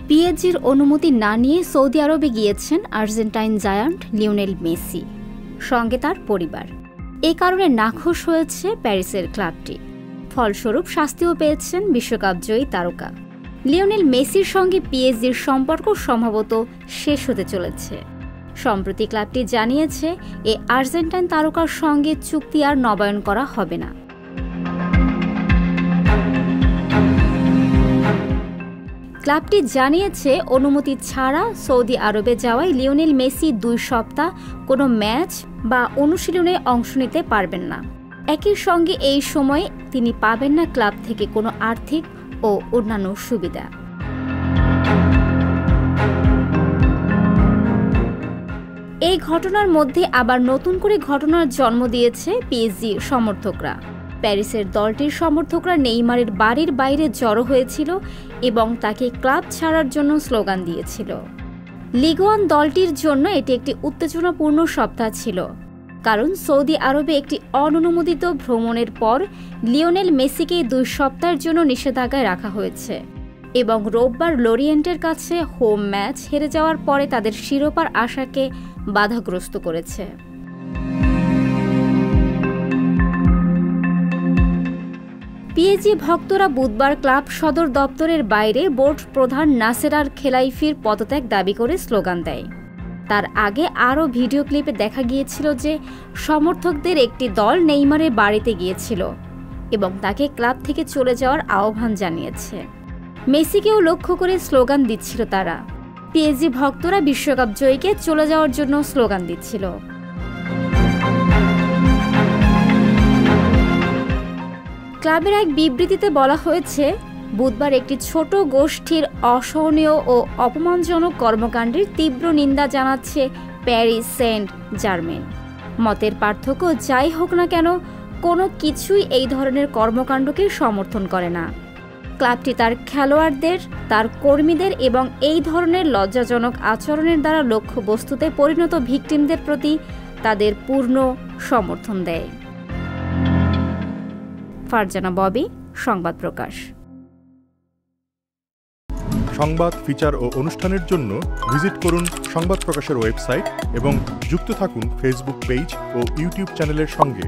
পিএসজির অনুমতি না নিয়ে সৌদি আরবে গিয়েছেন আর্জেন্টাইন জায়ান্ট লিওনেল মেসি, সঙ্গে তার পরিবার। এ কারণে নাখোশ হয়েছে প্যারিসের ক্লাবটি। ফলস্বরূপ শাস্তিও পেয়েছেন বিশ্বকাপ জয়ী তারকা। লিওনেল মেসির সঙ্গে পিএসজির সম্পর্ক সম্ভবত শেষ হতে চলেছে। সম্প্রতি ক্লাবটি জানিয়েছে এই আর্জেন্টাইন তারকার সঙ্গে চুক্তি আর নবায়ন করা হবে না। ক্লাবটি জানিয়েছে অনুমতি ছাড়া সৌদি আরবে যাওয়ায় লিওনেল মেসি 2 সপ্তাহ কোনো ম্যাচ বা অনুশীলনে অংশ নিতে পারবেন না। একই সঙ্গে এই সময়ে তিনি পাবেন না ক্লাব থেকে কোনো আর্থিক ও অন্যান্য সুবিধা। এই ঘটনার মধ্যে আবার নতুন করে ঘটনার জন্ম দিয়েছে পিএসজি সমর্থকরা। প্যারিসের দলটির সমর্থকরা নেইমারের বাড়ির বাইরে জড়ো হয়েছিল এবং তাকে ক্লাব ছাড়ার জন্য স্লোগান দিয়েছিল। লিগ ওয়ান দলটির জন্য এটি একটি উত্তেজনাপূর্ণ সপ্তাহ ছিল, কারণ সৌদি আরবে একটি অননুমোদিত ভ্রমণের পর লিওনেল মেসিকে 2 সপ্তাহের জন্য নিষেধাজ্ঞায় রাখা হয়েছে এবং রোববার লরিয়েন্টের কাছে হোম ম্যাচ হেরে যাওয়ার পরে তাদের শিরোপার আশাকে বাধাগ্রস্ত করেছে। পিএসজি ভক্তরা বুধবার ক্লাব সদর দপ্তরের বাইরে বোর্ড প্রধান নাসের আল খেলাইফির পদত্যাগ দাবি করে স্লোগান দেয়। তার আগে আরও ভিডিও ক্লিপে দেখা গিয়েছিল যে সমর্থকদের একটি দল নেইমারের বাড়িতে গিয়েছিল এবং তাকে ক্লাব থেকে চলে যাওয়ার আহ্বান জানিয়েছে। মেসিকেও লক্ষ্য করে স্লোগান দিচ্ছিল তারা। পিএসজি ভক্তরা বিশ্বকাপ জয়ীকে চলে যাওয়ার জন্য স্লোগান দিচ্ছিল। ক্লাবের এক বিবৃতিতে বলা হয়েছে, বুধবার একটি ছোট গোষ্ঠীর অসহনীয় ও অপমানজনক কর্মকাণ্ডের তীব্র নিন্দা জানাচ্ছে প্যারিস সেন্ট জার্মেন। মতের পার্থক্য যাই হোক না কেন, কোনো কিছুই এই ধরনের কর্মকাণ্ডকে সমর্থন করে না। ক্লাবটি তার খেলোয়াড়দের, তার কর্মীদের এবং এই ধরনের লজ্জাজনক আচরণের দ্বারা লক্ষ্যবস্তুতে পরিণত ভিকটিমদের প্রতি তাদের পূর্ণ সমর্থন দেয়। ফারজানা ববি, সংবাদ প্রকাশ। সংবাদ, ফিচার ও অনুষ্ঠানের জন্য ভিজিট করুন সংবাদ প্রকাশের ওয়েবসাইট এবং যুক্ত থাকুন ফেসবুক পেজ ও ইউটিউব চ্যানেলের সঙ্গে।